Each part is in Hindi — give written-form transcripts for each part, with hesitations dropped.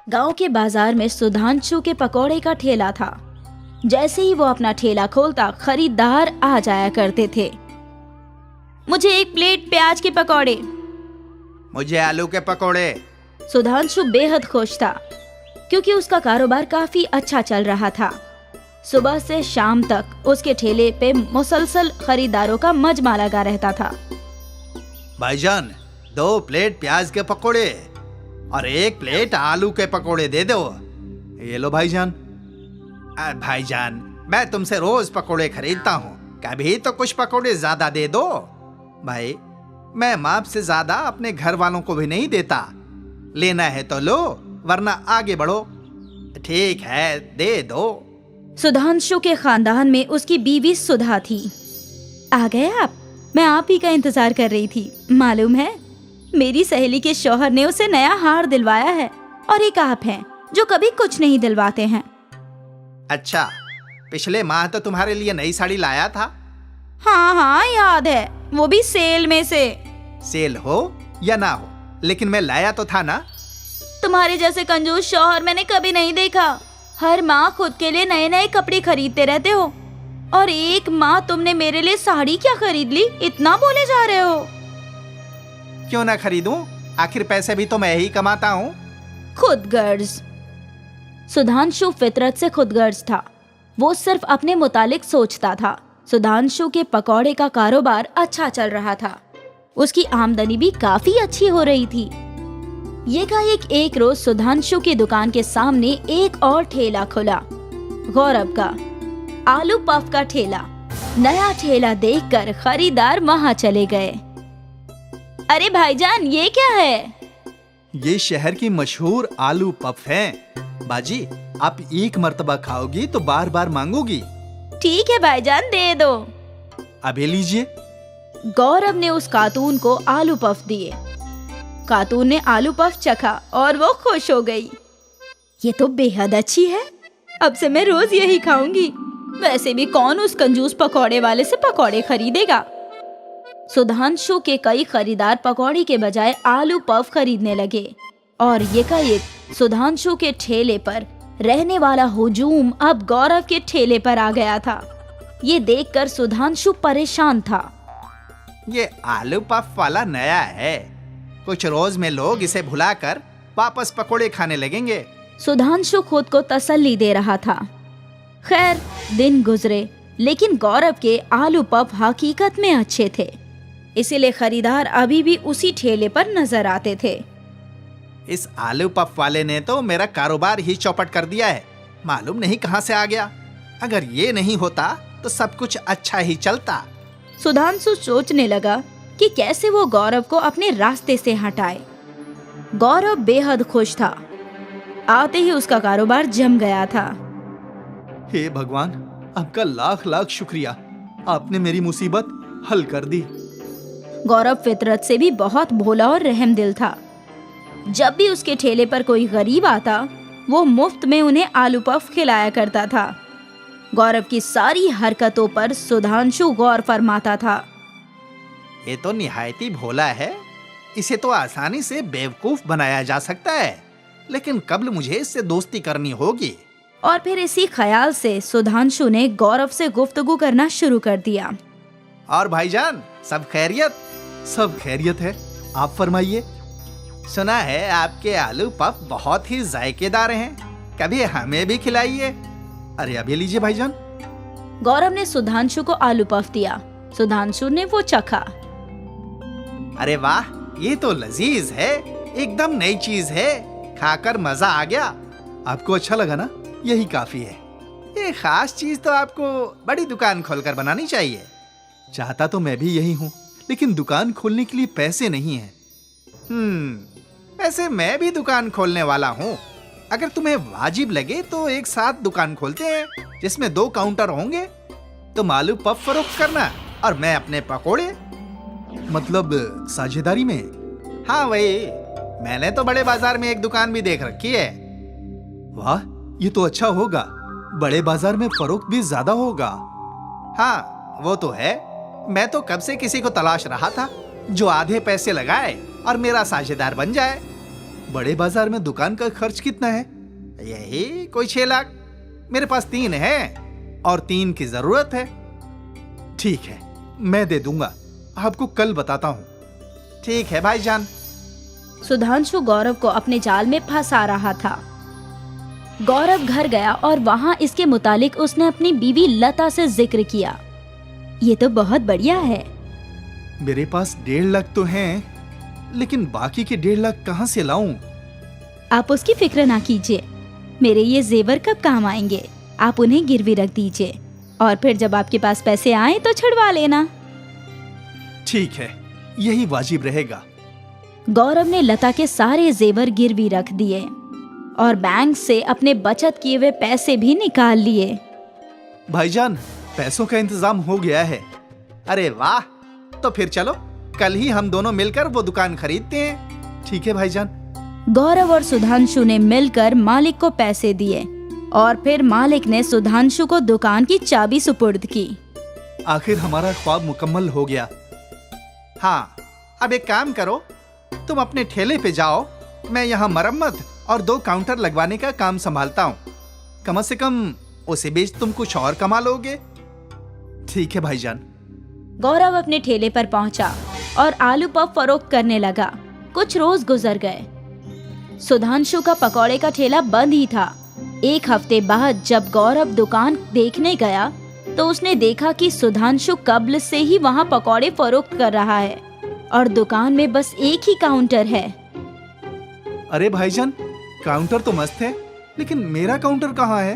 गांव के बाजार में सुधांशु के पकौड़े का ठेला था। जैसे ही वो अपना ठेला खोलता, खरीदार आ जाया करते थे। मुझे एक प्लेट प्याज के पकौड़े। मुझे आलू के पकौड़े। सुधांशु बेहद खुश था क्योंकि उसका कारोबार काफी अच्छा चल रहा था। सुबह से शाम तक उसके ठेले पे मुसलसल खरीदारों का मजमा लगा रहता था। भाईजान, 2 प्लेट प्याज के पकौड़े और 1 प्लेट आलू के पकौड़े दे दो। ये लो भाईजान। भाईजान, मैं तुमसे रोज पकौड़े खरीदता हूँ, कभी तो कुछ पकौड़े ज्यादा दे दो। भाई, मैं माप से ज्यादा अपने घर वालों को भी नहीं देता। लेना है तो लो, वरना आगे बढ़ो। ठीक है, दे दो। सुधांशु के खानदान में उसकी बीवी सुधा थी। आ गए आप? मैं आप ही का इंतजार कर रही थी। मालूम है, मेरी सहेली के शौहर ने उसे नया हार दिलवाया है और एक आप हैं जो कभी कुछ नहीं दिलवाते हैं। अच्छा, पिछले माह तो तुम्हारे लिए नई साड़ी लाया था। हाँ हाँ, याद है, वो भी सेल में से। सेल हो या ना हो, लेकिन मैं लाया तो था ना। तुम्हारे जैसे कंजूस शौहर मैंने कभी नहीं देखा। हर माह खुद के लिए नए नए कपड़े खरीदते रहते हो, और एक माह तुमने मेरे लिए साड़ी क्या खरीद ली? इतना बोले जा रहे हो। क्यों ना खरीदूं? आखिर पैसे भी तो मैं ही कमाता हूँ। खुदगर्ज। सुधांशु फितरत से खुदगर्ज था। वो सिर्फ अपने मुतालिक सोचता था। सुधांशु के पकौड़े का कारोबार अच्छा चल रहा था। उसकी आमदनी भी काफी अच्छी हो रही थी। एक रोज सुधांशु की दुकान के सामने एक और ठेला खुला, गौरव का आलू पफ का ठेला। नया ठेला देखकर खरीदार वहां चले गए। अरे भाईजान, ये क्या है? ये शहर की मशहूर आलू पफ हैं। बाजी, आप एक मर्तबा खाओगी तो बार बार मांगोगी। ठीक है भाईजान, दे दो। अभी लीजिए। गौरव ने उस खातून को आलू पफ दिए। खातून ने आलू पफ चखा और वो खुश हो गई। ये तो बेहद अच्छी है, अब से मैं रोज यही खाऊंगी। वैसे भी कौन उस कंजूस पकौड़े वाले से पकौड़े खरीदेगा। सुधांशु के कई खरीदार पकौड़े के बजाय आलू पफ खरीदने लगे और एकाएक सुधांशु के ठेले पर रहने वाला हुजूम अब गौरव के ठेले पर आ गया था। ये देखकर सुधांशु परेशान था। ये आलू पफ वाला नया है, कुछ रोज में लोग इसे भुलाकर वापस पकोड़े खाने लगेंगे। सुधांशु खुद को तसल्ली दे रहा था। खैर, दिन गुजरे, लेकिन गौरव के आलू पफ हकीकत में अच्छे थे, इसीलिए खरीदार अभी भी उसी ठेले पर नजर आते थे। इस आलू पफ वाले ने तो मेरा कारोबार ही चौपट कर दिया है। मालूम नहीं कहां से आ गया। अगर ये नहीं होता तो सब कुछ अच्छा ही चलता। सुधांशु सोचने लगा कि कैसे वो गौरव को अपने रास्ते से हटाए। गौरव बेहद खुश था। आते ही उसका कारोबार जम गया था। हे भगवान, आपका लाख लाख शुक्रिया, आपने मेरी मुसीबत हल कर दी। गौरव फितरत से भी बहुत भोला और रहमदिल था। जब भी उसके ठेले पर कोई गरीब आता, वो मुफ्त में उन्हें आलू पफ खिलाया करता था। गौरव की सारी हरकतों पर सुधांशु गौर फरमाता था। ये तो निहायती भोला है, इसे तो आसानी से बेवकूफ बनाया जा सकता है, लेकिन कब्ल मुझे इससे दोस्ती करनी होगी। और फिर इसी ख्याल से सुधांशु ने गौरव से गुफ्तगू करना शुरू कर दिया। और भाईजान, सब खैरियत? सब खैरियत है, आप फरमाइए। सुना है आपके आलू पफ बहुत ही जायकेदार हैं, कभी हमें भी खिलाइए। अरे अभी लीजिए भाईजान। गौरव ने सुधांशु को आलू पफ दिया। सुधांशु ने वो चखा। अरे वाह, ये तो लजीज है, एकदम नई चीज है, खाकर मजा आ गया। आपको अच्छा लगा ना? यही काफी है। ये खास चीज तो आपको बड़ी दुकान खोलकर बनानी चाहिए। चाहता तो मैं भी यही हूँ, लेकिन दुकान खोलने के लिए पैसे नहीं है। वैसे मैं भी दुकान खोलने वाला हूँ। अगर तुम्हें वाजिब लगे तो एक साथ दुकान खोलते हैं, जिसमें 2 काउंटर होंगे। तुम आलू पफ फरोख्त करना और मैं अपने पकोड़े। मतलब साझेदारी में? हाँ वही। मैंने तो बड़े बाजार में एक दुकान भी देख रखी है। वाह, ये तो अच्छा होगा। बड़े बाजार में फरोख्त भी ज्यादा होगा। हाँ वो तो है। मैं तो कब से किसी को तलाश रहा था जो आधे पैसे लगाए और मेरा साझेदार बन जाए। बड़े बाजार में दुकान का खर्च कितना है? यही कोई 6 लाख। मेरे पास 3 है और 3 की जरूरत है। ठीक है, मैं दे दूंगा, आपको कल बताता हूँ। ठीक है भाईजान। सुधांशु गौरव को अपने जाल में फंसा रहा था। गौरव घर गया और वहाँ इसके मुतालिक उसने अपनी बीवी लता से जिक्र किया। ये तो बहुत बढ़िया है। मेरे पास 1.5 लाख तो हैं, लेकिन बाकी के 1.5 लाख कहाँ से लाऊं? आप उसकी फिक्र ना कीजिए, मेरे ये जेवर कब काम आएंगे। आप उन्हें गिरवी रख दीजिए और फिर जब आपके पास पैसे आए तो छुड़वा लेना। ठीक है, यही वाजिब रहेगा। गौरव ने लता के सारे जेवर गिरवी रख दिए और बैंक से अपने बचत किए हुए पैसे भी निकाल लिए। भाईजान, पैसों का इंतजाम हो गया है। अरे वाह, तो फिर चलो कल ही हम दोनों मिलकर वो दुकान खरीदते हैं। ठीक है भाईजान। गौरव और सुधांशु ने मिलकर मालिक को पैसे दिए और फिर मालिक ने सुधांशु को दुकान की चाबी सुपुर्द की। आखिर हमारा ख्वाब मुकम्मल हो गया। हाँ, अब एक काम करो, तुम अपने ठेले पे जाओ, मैं यहाँ मरम्मत और 2 काउंटर लगवाने का काम संभालता हूँ। कम से कम उसी बीच तुम कुछ और कमा लोगे। ठीक है भाईजान। गौरव अपने ठेले पर पहुंचा और आलू पफ फरोख्त करने लगा। कुछ रोज गुजर गए। सुधांशु का पकौड़े का ठेला बंद ही था। 1 हफ्ते बाद जब गौरव दुकान देखने गया तो उसने देखा कि सुधांशु कब्ल से ही वहाँ पकौड़े फरोख्त कर रहा है और दुकान में बस एक ही काउंटर है। अरे भाईजान, काउंटर तो मस्त है, लेकिन मेरा काउंटर कहाँ है?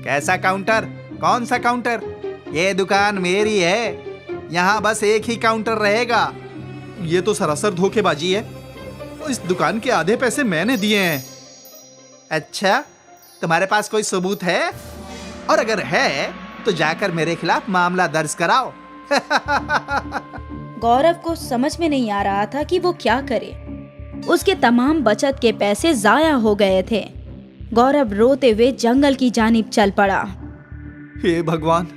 कैसा काउंटर? कौन सा काउंटर? ये दुकान मेरी है, यहाँ बस एक ही काउंटर रहेगा। ये तो सरासर धोखेबाजी है। इस दुकान के आधे पैसे मैंने दिए हैं। अच्छा, तुम्हारे पास कोई सबूत है? और अगर है तो जाकर मेरे खिलाफ मामला दर्ज कराओ। गौरव को समझ में नहीं आ रहा था कि वो क्या करे। उसके तमाम बचत के पैसे जाया हो गए थे। गौरव रोते हुए जंगल की जानिब चल पड़ा। हे भगवान,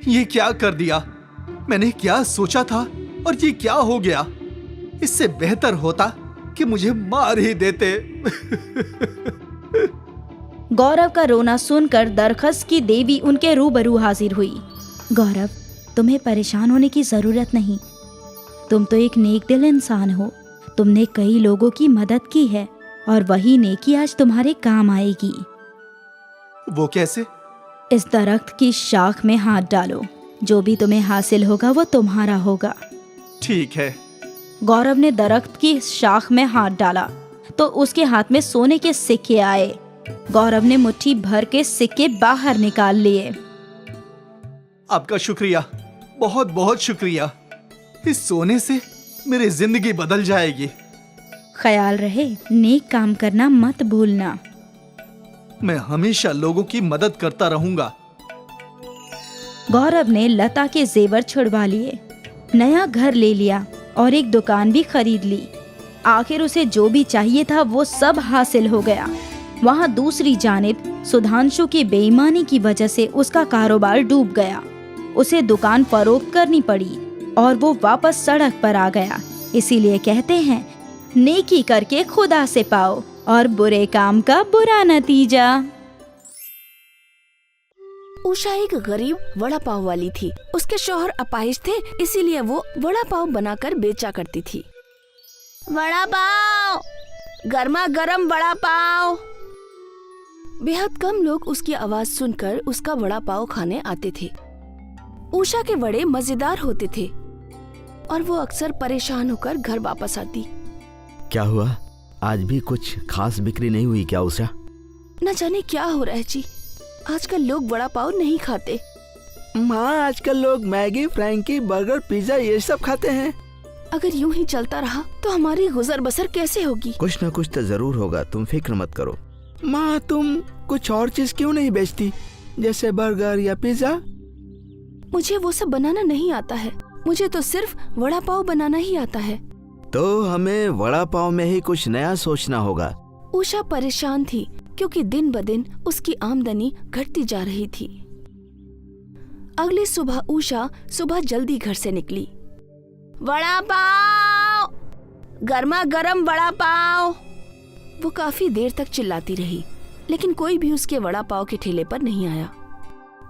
ये क्या कर दिया? मैंने क्या सोचा था और ये क्या हो गया? इससे बेहतर होता कि मुझे मार ही देते। गौरव का रोना सुनकर दरखस की देवी उनके रूबरू हाजिर हुई। गौरव, तुम्हें परेशान होने की जरूरत नहीं। तुम तो एक नेक दिल इंसान हो। तुमने कई लोगों की मदद की है और वही नेकी आज तुम्हारे काम आएगी। वो कैसे? इस दरख्त की शाख में हाथ डालो, जो भी तुम्हें हासिल होगा वो तुम्हारा होगा। ठीक है। गौरव ने दरख्त की शाख में हाथ डाला तो उसके हाथ में सोने के सिक्के आए। गौरव ने मुट्ठी भर के सिक्के बाहर निकाल लिए। आपका शुक्रिया, बहुत बहुत शुक्रिया। इस सोने से मेरी जिंदगी बदल जाएगी। ख्याल रहे, नेक काम करना मत भूलना। मैं हमेशा लोगों की मदद करता रहूंगा। गौरव ने लता के जेवर छुड़वा लिए, नया घर ले लिया और एक दुकान भी खरीद ली। आखिर उसे जो भी चाहिए था वो सब हासिल हो गया। वहाँ दूसरी जानिब सुधांशु की बेईमानी की वजह से उसका कारोबार डूब गया। उसे दुकान फरोख्त करनी पड़ी और वो वापस सड़क पर आ गया। इसीलिए कहते हैं, नेकी करके खुदा से पाओ और बुरे काम का बुरा नतीजा। उषा एक गरीब वड़ा पाव वाली थी। उसके शौहर अपाहिज थे, इसीलिए वो वड़ा पाव बनाकर बेचा करती थी। वड़ा पाव, गर्मा गर्म वड़ा पाव। बेहद कम लोग उसकी आवाज सुनकर उसका वड़ा पाव खाने आते थे। उषा के वड़े मजेदार होते थे और वो अक्सर परेशान होकर घर वापस आती। क्या हुआ? आज भी कुछ खास बिक्री नहीं हुई क्या उषा? न जाने क्या हो रहा है जी, आजकल लोग वड़ा पाव नहीं खाते। माँ, आजकल लोग मैगी, फ्रैंकी, बर्गर, पिज्जा ये सब खाते हैं। अगर यूं ही चलता रहा तो हमारी गुजर बसर कैसे होगी? कुछ न कुछ तो जरूर होगा, तुम फिक्र मत करो। माँ, तुम कुछ और चीज क्यों नहीं बेचती, जैसे बर्गर या पिज्जा? मुझे वो सब बनाना नहीं आता है, मुझे तो सिर्फ वड़ा पाव बनाना ही आता है। तो हमें वड़ा पाव में ही कुछ नया सोचना होगा। उषा परेशान थी क्योंकि दिन ब दिन उसकी आमदनी घटती जा रही थी। अगली सुबह उषा सुबह जल्दी घर से निकली। वड़ा पाव, गर्मा गर्म वड़ा पाव। वो काफी देर तक चिल्लाती रही, लेकिन कोई भी उसके वड़ा पाव के ठेले पर नहीं आया।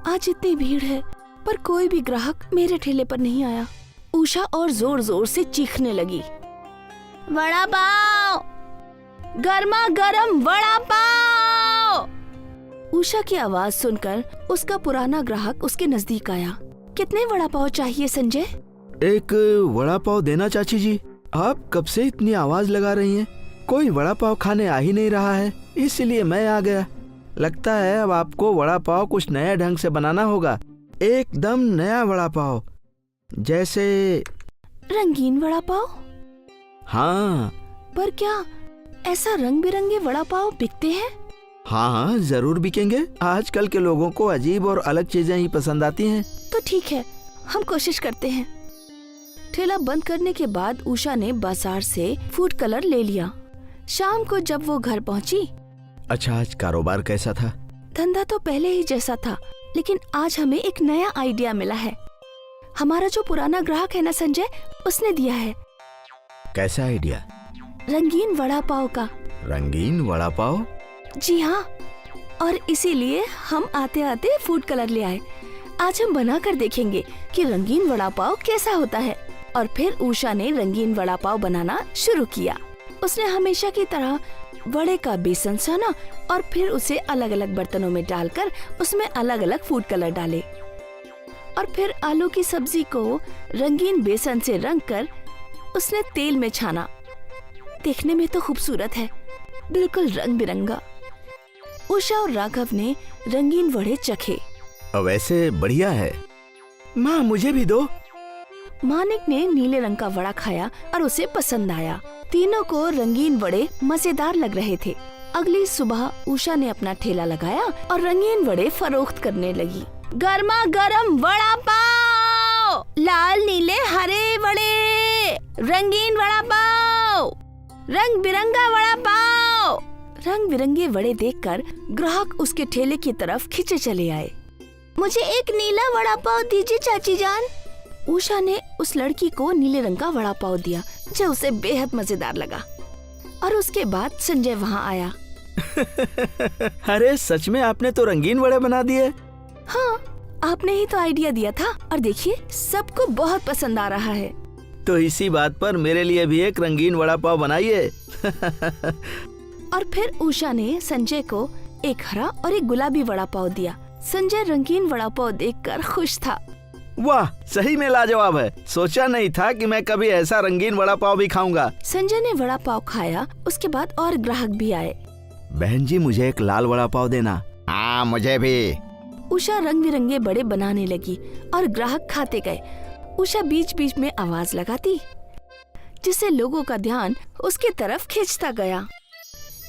आज इतनी भीड़ है पर कोई भी ग्राहक मेरे ठेले पर नहीं आया। उषा और जोर जोर से चीखने लगी, वड़ा पाव, गर्मा गर्म वड़ा पाव। उषा की आवाज सुनकर उसका पुराना ग्राहक उसके नजदीक आया। कितने वड़ा पाव चाहिए संजय? एक वड़ा पाव देना चाची जी। आप कब से इतनी आवाज लगा रही हैं? कोई वड़ा पाव खाने आ ही नहीं रहा है, इसलिए मैं आ गया। लगता है अब आपको वड़ा पाव कुछ नया ढंग से बनाना होगा, एकदम नया वड़ा पाव, जैसे रंगीन वड़ा पाव। हाँ। पर क्या ऐसा रंग बिरंगे वड़ा पाव बिकते हैं? हाँ हाँ, जरूर बिकेंगे। आजकल के लोगों को अजीब और अलग चीजें ही पसंद आती हैं। तो ठीक है, हम कोशिश करते हैं। ठेला बंद करने के बाद उषा ने बाजार से फूड कलर ले लिया। शाम को जब वो घर पहुंची, अच्छा, आज कारोबार कैसा था? धंधा तो पहले ही जैसा था, लेकिन आज हमें एक नया आइडिया मिला है। हमारा जो पुराना ग्राहक है ना संजय, उसने दिया है। कैसा आइडिया? रंगीन वड़ा पाव का। रंगीन वड़ा पाव? जी हाँ, और इसीलिए हम आते आते फूड कलर ले आए। आज हम बना कर देखेंगे कि रंगीन वड़ा पाव कैसा होता है। और फिर उषा ने रंगीन वड़ा पाव बनाना शुरू किया। उसने हमेशा की तरह वड़े का बेसन साना और फिर उसे अलग अलग बर्तनों में डालकर उसमें अलग अलग फूड कलर डाले और फिर आलू की सब्जी को रंगीन बेसन से रंग कर उसने तेल में छाना। देखने में तो खूबसूरत है, बिल्कुल रंग बिरंगा। उषा और राघव ने रंगीन वड़े चखे। वैसे बढ़िया है। माँ, मुझे भी दो। मानिक ने नीले रंग का वड़ा खाया और उसे पसंद आया। तीनों को रंगीन वड़े मजेदार लग रहे थे। अगली सुबह उषा ने अपना ठेला लगाया और रंगीन वड़े फरोख्त करने लगी। गर्मा गर्म वड़ा पाव, लाल नीले हरे वड़े, रंगीन वड़ा पाव, रंग बिरंगा वड़ा पाव। रंग बिरंगे वड़े देखकर ग्राहक उसके ठेले की तरफ खींचे चले आए। मुझे एक नीला वड़ा पाव दीजिए चाची जान। उषा ने उस लड़की को नीले रंग का वड़ा पाव दिया, जो उसे बेहद मजेदार लगा। और उसके बाद संजय वहाँ आया। अरे सच में आपने तो रंगीन वड़े बना दिए। हाँ, आपने ही तो आइडिया दिया था और देखिए सबको बहुत पसंद आ रहा है। तो इसी बात पर मेरे लिए भी एक रंगीन वड़ा पाव बनाइए। और फिर उषा ने संजय को एक हरा और एक गुलाबी वड़ा पाव दिया। संजय रंगीन वड़ा पाव देखकर खुश था। वाह, सही में लाजवाब है। सोचा नहीं था कि मैं कभी ऐसा रंगीन वड़ा पाव भी खाऊंगा। संजय ने वड़ा पाव खाया। उसके बाद और ग्राहक भी आए। बहन जी, मुझे एक लाल वड़ा पाव देना। हाँ, मुझे भी। उषा रंग बिरंगे बड़े बनाने लगी और ग्राहक खाते गए। उषा बीच बीच में आवाज लगाती, जिससे लोगों का ध्यान उसकी तरफ खींचता गया।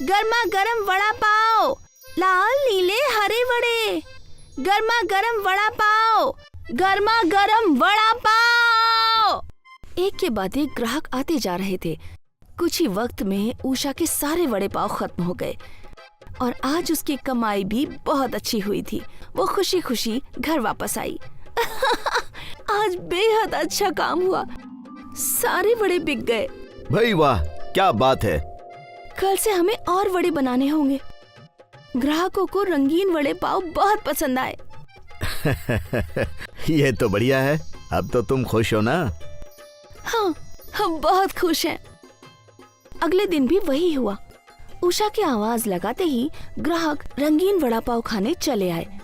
गर्मा गर्म वड़ा पाव, लाल नीले हरे वड़े, गर्मा गर्म वड़ा पाव, गर्मा गर्म वड़ा पाव। एक के बाद एक ग्राहक आते जा रहे थे। कुछ ही वक्त में उषा के सारे वड़े पाव खत्म हो गए और आज उसकी कमाई भी बहुत अच्छी हुई थी। वो खुशी खुशी घर वापस आई। आज बेहद अच्छा काम हुआ, सारे वड़े बिक गए। भाई वाह, क्या बात है। कल से हमें और वड़े बनाने होंगे। ग्राहकों को रंगीन वड़े पाव बहुत पसंद आए। ये तो बढ़िया है। अब तो तुम खुश हो ना? हाँ, हम बहुत खुश हैं। अगले दिन भी वही हुआ। उषा की आवाज लगाते ही ग्राहक रंगीन वड़ा पाव खाने चले आए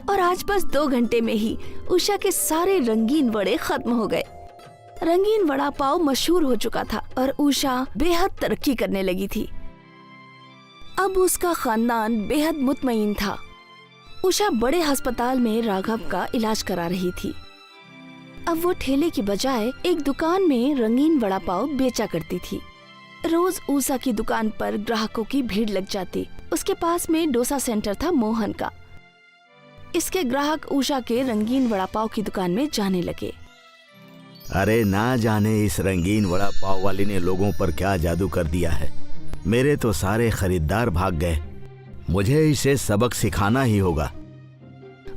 और आज बस 2 घंटे में ही उषा के सारे रंगीन वड़े खत्म हो गए। रंगीन वड़ा पाव मशहूर हो चुका था और उषा बेहद तरक्की करने लगी थी। अब उसका खानदान बेहद मुतमईन था। उषा बड़े अस्पताल में राघव का इलाज करा रही थी। अब वो ठेले की बजाय एक दुकान में रंगीन वड़ा पाव बेचा करती थी। रोज उषा की दुकान पर ग्राहकों की भीड़ लग जाती। उसके पास में डोसा सेंटर था मोहन का। इसके ग्राहक उषा के रंगीन वड़ा पाव की दुकान में जाने लगे। अरे ना जाने इस रंगीन वड़ा पाव वाली ने लोगों पर क्या जादू कर दिया है। मेरे तो सारे खरीदार भाग गए। मुझे इसे सबक सिखाना ही होगा।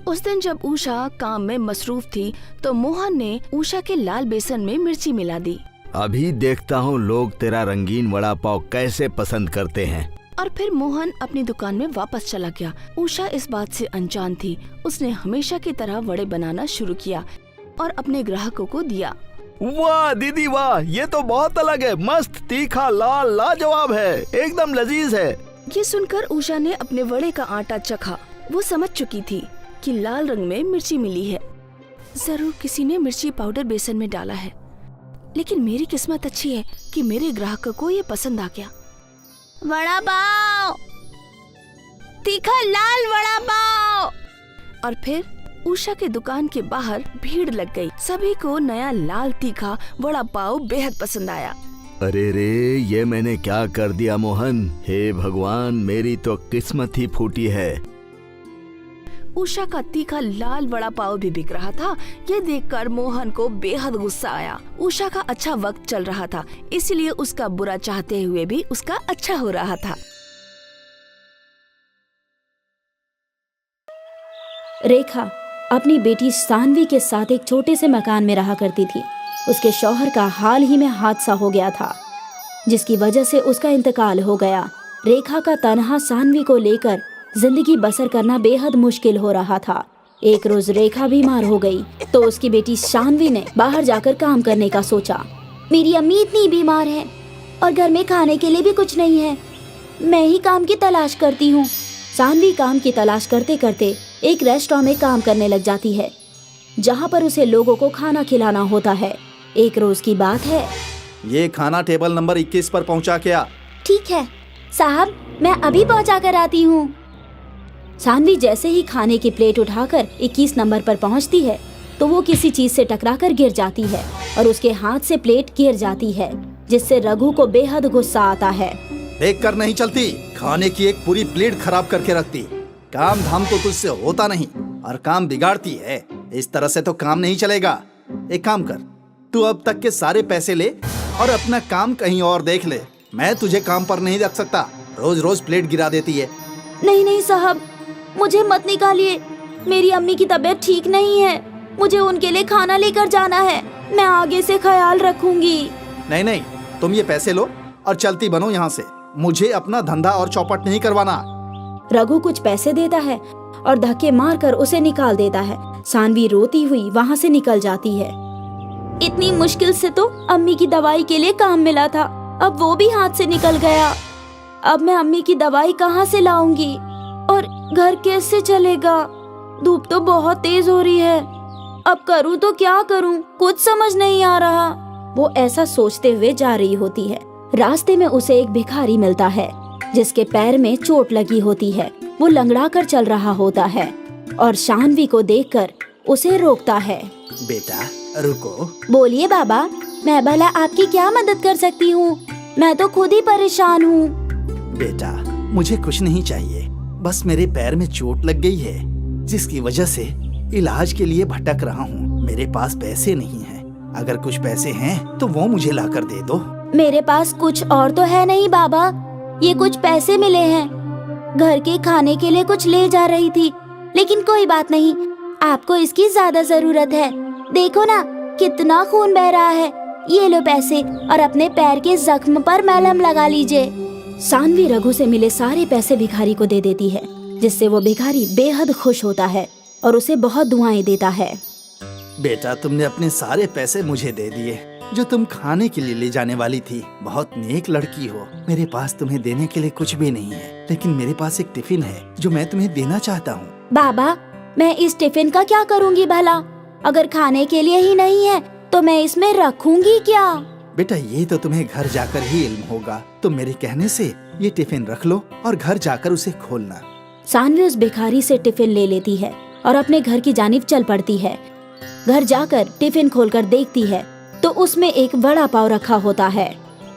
उस दिन जब उषा काम में मसरूफ थी तो मोहन ने उषा के लाल बेसन में मिर्ची मिला दी। अभी देखता हूँ लोग तेरा रंगीन वड़ा पाव कैसे पसंद करते हैं। और फिर मोहन अपनी दुकान में वापस चला गया। उषा इस बात से अनजान थी। उसने हमेशा की तरह वड़े बनाना शुरू किया और अपने ग्राहकों को दिया। वाह दीदी वाह, ये तो बहुत अलग है, मस्त तीखा लाल लाजवाब है, एकदम लजीज है। ये सुनकर उषा ने अपने वड़े का आटा चखा। वो समझ चुकी थी कि लाल रंग में मिर्ची मिली है। जरूर किसी ने मिर्ची पाउडर बेसन में डाला है, लेकिन मेरी किस्मत अच्छी है कि मेरे ग्राहकों को ये पसंद आ गया। वड़ा पाव, तीखा लाल वड़ा पाव। और फिर उषा के दुकान के बाहर भीड़ लग गई। सभी को नया लाल तीखा वड़ा पाव बेहद पसंद आया। अरे रे, ये मैंने क्या कर दिया मोहन, हे भगवान, मेरी तो किस्मत ही फूटी है। उषा का तीखा लाल वड़ा पाव भी बिक रहा था। ये देखकर मोहन को बेहद गुस्सा आया। उषा का अच्छा वक्त चल रहा था, इसलिए उसका बुरा चाहते हुए भी उसका अच्छा हो रहा था। रेखा अपनी बेटी सानवी के साथ एक छोटे से मकान में रहा करती थी। उसके शौहर का हाल ही में हादसा हो गया था, जिसकी वजह से उसका इंतकाल हो गया। रेखा का तन्हा सानवी को लेकर जिंदगी बसर करना बेहद मुश्किल हो रहा था। एक रोज रेखा बीमार हो गई तो उसकी बेटी सानवी ने बाहर जाकर काम करने का सोचा। मेरी अम्मी इतनी बीमार है और घर में खाने के लिए भी कुछ नहीं है, मैं ही काम की तलाश करती हूँ। सानवी काम की तलाश करते करते एक रेस्टोरेंट में काम करने लग जाती है, जहाँ पर उसे लोगों को खाना खिलाना होता है। एक रोज की बात है। ये खाना टेबल नंबर 21 पर पहुंचा क्या? ठीक है साहब, मैं अभी पहुंचा कर आती हूँ। सानवी जैसे ही खाने की प्लेट उठाकर 21 नंबर पर पहुंचती है तो वो किसी चीज से टकराकर गिर जाती है और उसके हाथ से प्लेट गिर जाती है, जिससे रघु को बेहद गुस्सा आता है। देख कर नहीं चलती, खाने की एक पूरी प्लेट खराब करके रखती। काम धाम तो तुझसे होता नहीं और काम बिगाड़ती है। इस तरह से तो काम नहीं चलेगा। एक काम कर, तू अब तक के सारे पैसे ले और अपना काम कहीं और देख ले। मैं तुझे काम पर नहीं रख सकता, रोज रोज प्लेट गिरा देती है। नहीं नहीं साहब, मुझे मत निकालिए, मेरी अम्मी की तबीयत ठीक नहीं है, मुझे उनके लिए खाना लेकर जाना है, मैं आगे से ख्याल रखूंगी। नहीं नहीं, तुम ये पैसे लो और चलती बनो यहाँ से। मुझे अपना धंधा और चौपट नहीं करवाना। रघु कुछ पैसे देता है और धक्के मारकर उसे निकाल देता है। सानवी रोती हुई वहाँ से निकल जाती है। इतनी मुश्किल से तो अम्मी की दवाई के लिए काम मिला था, अब वो भी हाथ से निकल गया। अब मैं अम्मी की दवाई कहाँ से लाऊंगी और घर कैसे चलेगा? धूप तो बहुत तेज हो रही है, अब करूँ तो क्या करूँ, कुछ समझ नहीं आ रहा। वो ऐसा सोचते हुए जा रही होती है। रास्ते में उसे एक भिखारी मिलता है जिसके पैर में चोट लगी होती है। वो लंगड़ा कर चल रहा होता है और सानवी को देखकर उसे रोकता है। बेटा रुको। बोलिए बाबा, मैं भला आपकी क्या मदद कर सकती हूँ? मैं तो खुद ही परेशान हूँ। बेटा मुझे कुछ नहीं चाहिए, बस मेरे पैर में चोट लग गई है, जिसकी वजह से इलाज के लिए भटक रहा हूँ। मेरे पास पैसे नहीं हैं, अगर कुछ पैसे हैं तो वो मुझे लाकर दे दो। मेरे पास कुछ और तो है नहीं बाबा, ये कुछ पैसे मिले हैं, घर के खाने के लिए कुछ ले जा रही थी, लेकिन कोई बात नहीं, आपको इसकी ज्यादा जरूरत है। देखो ना कितना खून बह रहा है, ये लो पैसे और अपने पैर के जख्म पर मलहम लगा लीजिए। सानवी रघु से मिले सारे पैसे भिखारी को दे देती है, जिससे वो भिखारी बेहद खुश होता है और उसे बहुत दुआएं देता है। बेटा तुमने अपने सारे पैसे मुझे दे दिए जो तुम खाने के लिए ले जाने वाली थी। बहुत नेक लड़की हो। मेरे पास तुम्हें देने के लिए कुछ भी नहीं है, लेकिन मेरे पास एक टिफिन है जो मैं तुम्हें देना चाहता हूँ। बाबा मैं इस टिफिन का क्या करूँगी भला? अगर खाने के लिए ही नहीं है तो मैं इसमें रखूंगी क्या? बेटा ये तो तुम्हें घर जाकर ही इल्म होगा। तुम मेरे कहने से ये टिफिन रख लो और घर जाकर उसे खोलना। सानवी उस भिखारी से टिफिन ले लेती है और अपने घर की जानिब चल पड़ती है। घर जाकर टिफिन खोलकर देखती है तो उसमें एक वड़ा पाव रखा होता है।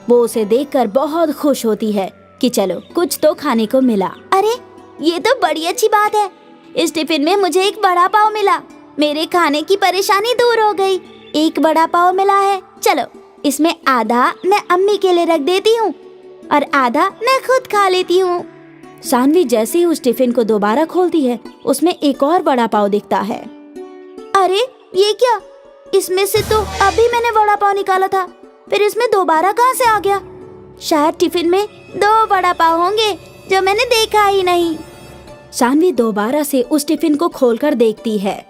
वो उसे देखकर बहुत खुश होती है कि चलो कुछ तो खाने को मिला। अरे ये तो बड़ी अच्छी बात है, इस टिफिन में मुझे एक वड़ा पाव मिला, मेरे खाने की परेशानी दूर हो गई। एक वड़ा पाव मिला है, चलो इसमें आधा मैं अम्मी के लिए रख देती हूँ और आधा मैं खुद खा लेती हूँ। सानवी जैसे ही उस टिफिन को दोबारा खोलती है उसमें एक और वड़ा पाव दिखता है। अरे ये क्या, इसमें से तो अभी मैंने वड़ा पाव निकाला था, फिर इसमें दोबारा कहाँ से आ गया? शायद टिफिन में 2 वड़ा पाव होंगे जो मैंने देखा ही नहीं। सानवी दोबारा से उस टिफिन को खोलकर देखती है।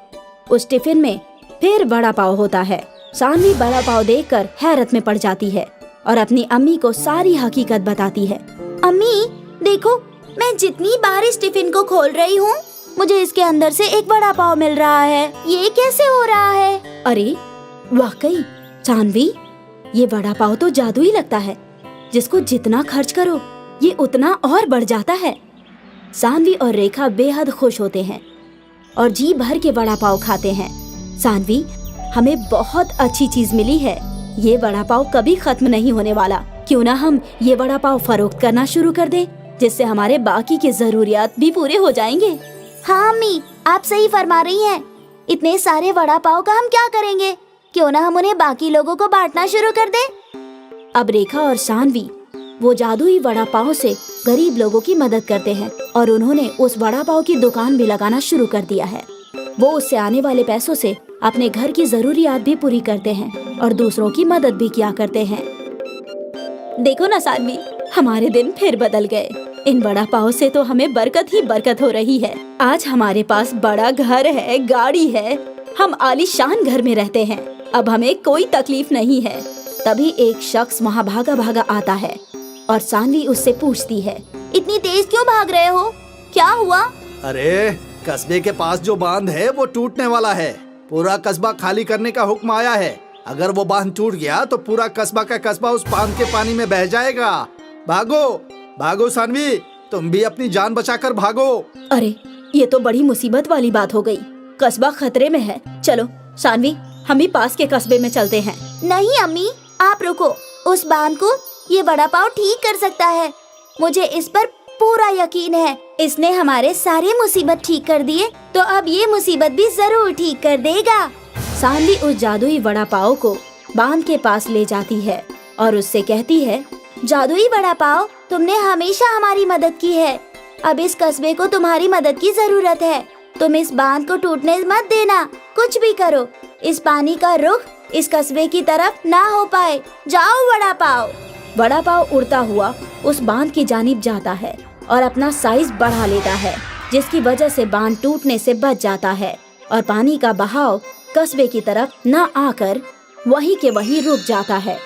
उस टिफिन में फिर वड़ा पाव होता है। सानवी वड़ा पाव देखकर हैरत में पड़ जाती है और अपनी अम्मी को सारी हकीकत बताती है। अम्मी देखो, मैं जितनी बार इस टिफिन को खोल रही हूँ मुझे इसके अंदर से एक वड़ा पाव मिल रहा है। ये कैसे हो रहा है? अरे वाकई सानवी, ये वड़ा पाव तो जादुई लगता है। जिसको जितना खर्च करो ये उतना और बढ़ जाता है। सानवी और रेखा बेहद खुश होते हैं और जी भर के वड़ा पाव खाते हैं। सानवी, हमें बहुत अच्छी चीज मिली है। ये वड़ा पाव कभी खत्म नहीं होने वाला। क्यों ना हम ये वड़ा पाव फरोख्त करना शुरू कर दें, जिससे हमारे बाकी के जरूरियात भी पूरे हो जाएंगे। हाँ अम्मी, आप सही फरमा रही हैं। इतने सारे वड़ा पाव का हम क्या करेंगे? क्यों ना हम उन्हें बाकी लोगों को बांटना शुरू कर दें। अब रेखा और सानवी वो जादुई वड़ा पाव से गरीब लोगों की मदद करते हैं और उन्होंने उस वड़ा पाव की दुकान भी लगाना शुरू कर दिया है। वो उससे आने वाले पैसों से अपने घर की जरूरियात भी पूरी करते हैं और दूसरों की मदद भी किया करते हैं। देखो ना सानवी, हमारे दिन फिर बदल गए। इन वड़ा पाव से तो हमें बरकत ही बरकत हो रही है। आज हमारे पास बड़ा घर है, गाड़ी है, हम आलीशान घर में रहते हैं। अब हमें कोई तकलीफ नहीं है। तभी एक शख्स वहाँ भागा भागा आता है और सानवी उससे पूछती है, इतनी तेज क्यों भाग रहे हो? क्या हुआ? अरे कस्बे के पास जो बांध है वो टूटने वाला है। पूरा कस्बा खाली करने का हुक्म आया है। अगर वो बांध टूट गया तो पूरा कस्बा का कस्बा उस बांध के पानी में बह जाएगा। भागो भागो सानवी, तुम भी अपनी जान बचाकर भागो। अरे ये तो बड़ी मुसीबत वाली बात हो गई। कस्बा खतरे में है। चलो सानवी, हम भी पास के कस्बे में चलते हैं। नहीं अम्मी, आप रुको। उस बांध को ये वड़ा पाव ठीक कर सकता है। मुझे इस पर पूरा यकीन है। इसने हमारे सारे मुसीबत ठीक कर दिए तो अब ये मुसीबत भी जरूर ठीक कर देगा। सानवी उस जादुई वड़ा पाव को बांध के पास ले जाती है और उससे कहती है, जादुई वड़ा पाव, तुमने हमेशा हमारी मदद की है। अब इस कस्बे को तुम्हारी मदद की जरूरत है। तुम इस बांध को टूटने मत देना। कुछ भी करो, इस पानी का रुख इस कस्बे की तरफ ना हो पाए। जाओ वड़ा पाव। वड़ा पाव उड़ता हुआ उस बांध की जानिब जाता है और अपना साइज बढ़ा लेता है, जिसकी वजह से बांध टूटने से बच जाता है और पानी का बहाव कस्बे की तरफ न आकर वहीं के वहीं रुक जाता है।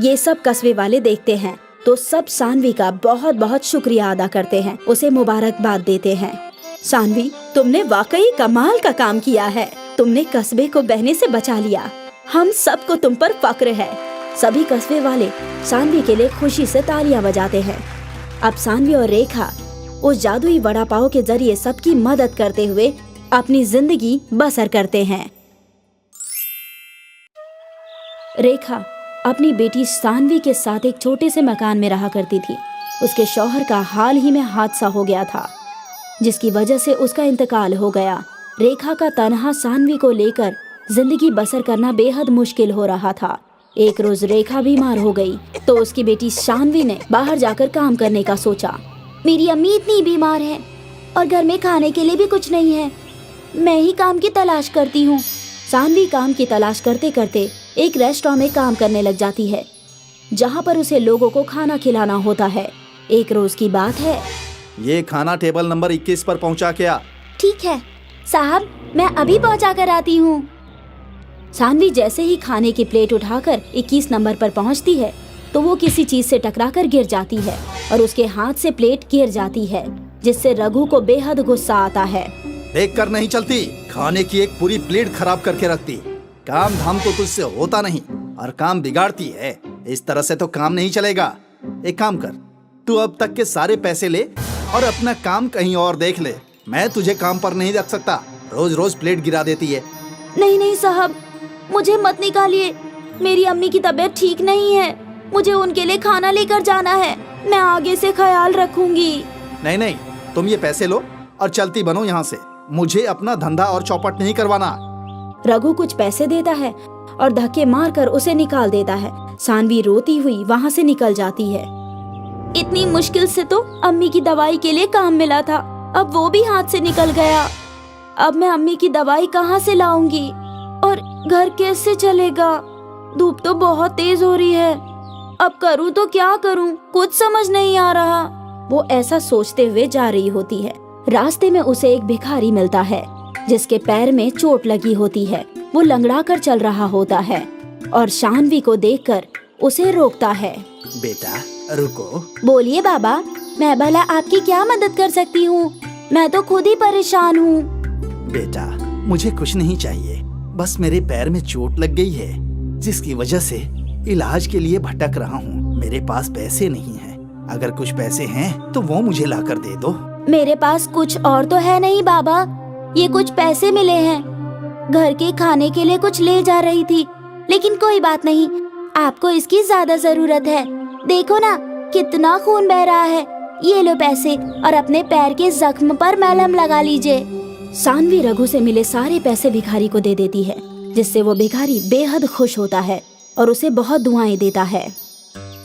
ये सब कस्बे वाले देखते हैं तो सब सानवी का बहुत बहुत शुक्रिया अदा करते हैं, उसे मुबारकबाद देते हैं। सानवी, तुमने वाकई कमाल का काम किया है। तुमने कस्बे को बहने से बचा लिया। हम सबको तुम पर फक्र है। सभी कस्बे वाले सानवी के लिए खुशी से तालियां बजाते हैं। अब सानवी और रेखा उस जादुई वड़ा पाव के जरिए सबकी मदद करते हुए अपनी जिंदगी बसर करते हैं। रेखा अपनी बेटी सानवी के साथ एक छोटे से मकान में रहा करती थी। उसके शौहर का हाल ही में हादसा हो गया था, जिसकी वजह से उसका इंतकाल हो गया। रेखा का तन्हा सानवी को लेकर जिंदगी बसर करना बेहद मुश्किल हो रहा था। एक रोज रेखा बीमार हो गई तो उसकी बेटी सानवी ने बाहर जाकर काम करने का सोचा। मेरी अम्मी इतनी बीमार है और घर में खाने के लिए भी कुछ नहीं है। मैं ही काम की तलाश करती हूँ। सानवी काम की तलाश करते करते एक रेस्टोरेंट में काम करने लग जाती है, जहाँ पर उसे लोगों को खाना खिलाना होता है। एक रोज की बात है। ये खाना टेबल नंबर 21 पर पहुँचा के आ। ठीक है साहब, मैं अभी पहुँचा कर आती हूँ। सानवी जैसे ही खाने की प्लेट उठाकर 21 नंबर पर पहुँचती है तो वो किसी चीज से टकराकर गिर जाती है और उसके हाथ से प्लेट गिर जाती है, जिससे रघु को बेहद गुस्सा आता है। देख कर नहीं चलती, खाने की एक पूरी प्लेट खराब करके रखती। काम धाम तो तुझसे होता नहीं और काम बिगाड़ती है। इस तरह से तो काम नहीं चलेगा। एक काम कर, तू अब तक के सारे पैसे ले और अपना काम कहीं और देख ले। मैं तुझे काम पर नहीं रख सकता। रोज रोज प्लेट गिरा देती है। नहीं नहीं साहब, मुझे मत निकालिए। मेरी अम्मी की तबीयत ठीक नहीं है। मुझे उनके लिए खाना लेकर जाना है। मैं आगे से ख्याल रखूंगी। नहीं नहीं, तुम ये पैसे लो और चलती बनो यहाँ से। मुझे अपना धंधा और चौपट नहीं करवाना। रघु कुछ पैसे देता है और धक्के मारकर उसे निकाल देता है। सानवी रोती हुई वहाँ से निकल जाती है। इतनी मुश्किल से तो अम्मी की दवाई के लिए काम मिला था, अब वो भी हाथ से निकल गया। अब मैं अम्मी की दवाई कहाँ से लाऊंगी और घर कैसे चलेगा? धूप तो बहुत तेज हो रही है। अब करूँ तो क्या करूँ, कुछ समझ नहीं आ रहा। वो ऐसा सोचते हुए जा रही होती है। रास्ते में उसे एक भिखारी मिलता है जिसके पैर में चोट लगी होती है। वो लंगड़ा कर चल रहा होता है और शानवी को देखकर उसे रोकता है। बेटा रुको। बोलिए बाबा, मैं भला आपकी क्या मदद कर सकती हूँ? मैं तो खुद ही परेशान हूँ। बेटा मुझे कुछ नहीं चाहिए, बस मेरे पैर में चोट लग गई है जिसकी वजह से इलाज के लिए भटक रहा हूँ। मेरे पास पैसे नहीं हैं। अगर कुछ पैसे हैं तो वो मुझे लाकर दे दो। मेरे पास कुछ और तो है नहीं बाबा, ये कुछ पैसे मिले हैं। घर के खाने के लिए कुछ ले जा रही थी, लेकिन कोई बात नहीं, आपको इसकी ज्यादा जरूरत है। देखो ना कितना खून बह रहा है। ये लो पैसे और अपने पैर के जख्म पर मलहम लगा लीजिए। सानवी रघु से मिले सारे पैसे भिखारी को दे देती है, जिससे वो भिखारी बेहद खुश होता है और उसे बहुत दुआएं देता है।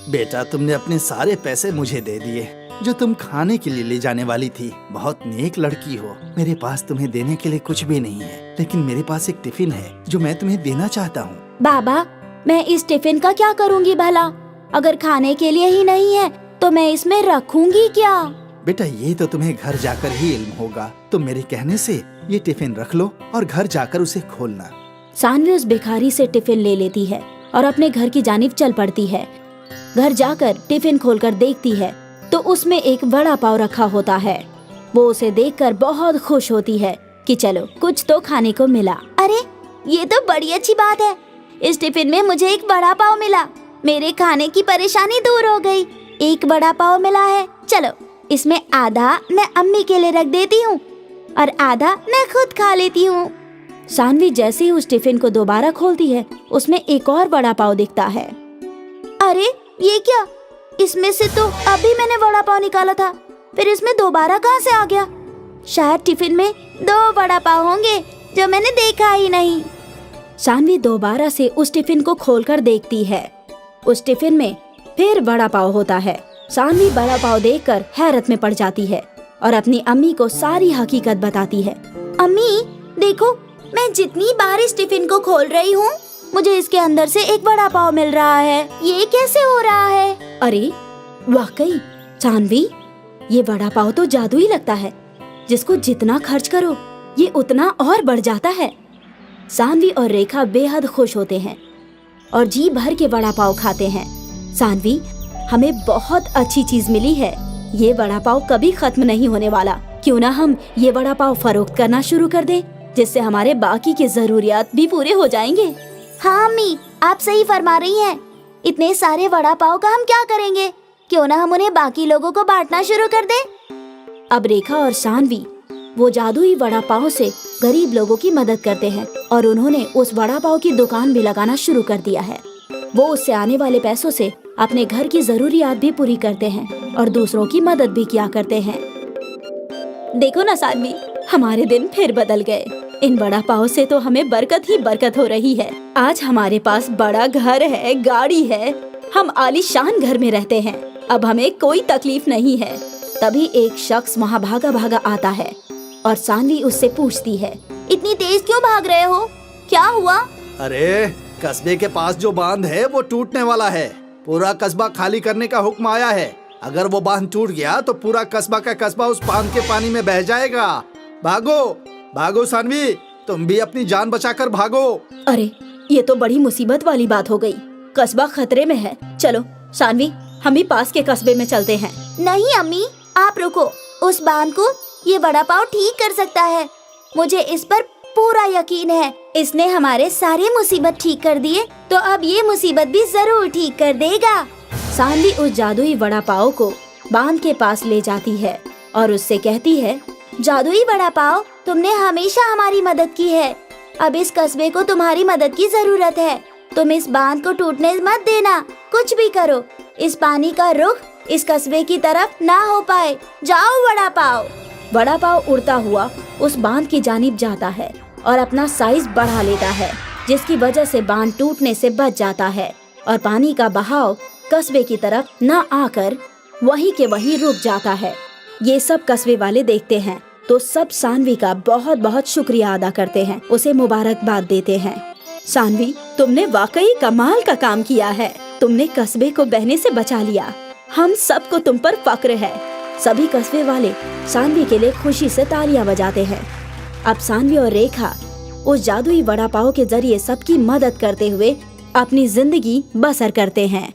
बेटा तुमने अपने सारे पैसे मुझे दे दिए जो तुम खाने के लिए ले जाने वाली थी। बहुत नेक लड़की हो। मेरे पास तुम्हें देने के लिए कुछ भी नहीं है, लेकिन मेरे पास एक टिफिन है जो मैं तुम्हें देना चाहता हूँ। बाबा, मैं इस टिफिन का क्या करूँगी भला? अगर खाने के लिए ही नहीं है तो मैं इसमें रखूंगी क्या? बेटा ये तो तुम्हें घर जाकर ही इल्म होगा। तुम मेरे कहने से ये टिफिन रख लो और घर जाकर उसे खोलना। सानवी उस भिखारी से टिफिन ले लेती है और अपने घर की जानिब चल पड़ती है। घर जाकर टिफिन खोलकर देखती है तो उसमें एक वड़ा पाव रखा होता है। वो उसे देखकर बहुत खुश होती है कि चलो कुछ तो खाने को मिला। अरे ये तो बड़ी अच्छी बात है, इस टिफिन में मुझे एक वड़ा पाव मिला। मेरे खाने की परेशानी दूर हो गई। एक वड़ा पाव मिला है, चलो इसमें आधा मैं अम्मी के लिए रख देती हूँ और आधा मैं खुद खा लेती हूँ। सानवी जैसे ही उस टिफिन को दोबारा खोलती है, उसमें एक और वड़ा पाव दिखता है। अरे ये क्या? इसमें से तो अभी मैंने वड़ा पाव निकाला था, फिर इसमें दोबारा कहाँ से आ गया? शायद टिफिन में 2 वड़ा पाव होंगे जो मैंने देखा ही नहीं। सानवी दोबारा से उस टिफिन को खोलकर देखती है। उस टिफिन में फिर वड़ा पाव होता है। सानवी वड़ा पाव देखकर हैरत में पड़ जाती है और अपनी अम्मी को सारी हकीकत बताती है। अम्मी देखो, मैं जितनी बार इस टिफिन को खोल रही हूँ मुझे इसके अंदर से एक वड़ा पाव मिल रहा है। ये कैसे हो रहा है? अरे वाकई सानवी, ये वड़ा पाव तो जादू ही लगता है। जिसको जितना खर्च करो ये उतना और बढ़ जाता है। सानवी और रेखा बेहद खुश होते हैं और जी भर के वड़ा पाव खाते हैं। सानवी, हमें बहुत अच्छी चीज मिली है। ये वड़ा पाव कभी खत्म नहीं होने वाला। क्यों ना हम ये वड़ा पाव फरोख्त करना शुरू कर दें, जिससे हमारे बाकी के जरूरियात भी पूरे हो जाएंगे। हाँ अम्मी, आप सही फरमा रही हैं। इतने सारे वड़ा पाव का हम क्या करेंगे? क्यों ना हम उन्हें बाकी लोगों को बांटना शुरू कर दें। अब रेखा और सानवी वो जादुई वड़ा पाव से गरीब लोगों की मदद करते हैं और उन्होंने उस वड़ा पाव की दुकान भी लगाना शुरू कर दिया है। वो उससे आने वाले पैसों से अपने घर की जरूरियात भी पूरी करते हैं और दूसरों की मदद भी किया करते हैं। देखो ना सानवी, हमारे दिन फिर बदल गए। इन वड़ा पाव से तो हमें बरकत ही बरकत हो रही है। आज हमारे पास बड़ा घर है, गाड़ी है, हम आलीशान घर में रहते हैं। अब हमें कोई तकलीफ नहीं है। तभी एक शख्स वहाँ भागा भागा आता है और सानवी उससे पूछती है, इतनी तेज क्यों भाग रहे हो? क्या हुआ? अरे कस्बे के पास जो बांध है वो टूटने वाला है। पूरा कस्बा खाली करने का हुक्म आया है। अगर वो बांध टूट गया तो पूरा कस्बा का कस्बा उस बांध के पानी में बह जाएगा। भागो भागो सानवी, तुम भी अपनी जान बचाकर भागो। अरे ये तो बड़ी मुसीबत वाली बात हो गई। कस्बा खतरे में है। चलो सानवी, हम भी पास के कस्बे में चलते हैं। नहीं अम्मी, आप रुको। उस बांध को ये वड़ा पाव ठीक कर सकता है। मुझे इस पर पूरा यकीन है। इसने हमारे सारे मुसीबत ठीक कर दिए, तो अब ये मुसीबत भी जरूर ठीक कर देगा। सानवी उस जादुई वड़ा पाव को बांध के पास ले जाती है और उससे कहती है, जादुई वड़ा पाव, तुमने हमेशा हमारी मदद की है। अब इस कस्बे को तुम्हारी मदद की जरूरत है। तुम इस बांध को टूटने मत देना। कुछ भी करो, इस पानी का रुख इस कस्बे की तरफ ना हो पाए। जाओ वड़ा पाव। वड़ा पाव उड़ता हुआ उस बांध की जानिब जाता है और अपना साइज बढ़ा लेता है, जिसकी वजह से बांध टूटने से बच जाता है और पानी का बहाव कस्बे की तरफ न आकर वहीं के वहीं रुक जाता है। ये सब कस्बे वाले देखते हैं तो सब सानवी का बहुत बहुत शुक्रिया अदा करते हैं, उसे मुबारकबाद देते हैं। सानवी, तुमने वाकई कमाल का काम किया है। तुमने कस्बे को बहने से बचा लिया। हम सबको तुम पर फक्र है। सभी कस्बे वाले सानवी के लिए खुशी से तालियां बजाते हैं। अब सानवी और रेखा उस जादुई वड़ा पाव के जरिए सबकी मदद करते हुए अपनी जिंदगी बसर करते हैं।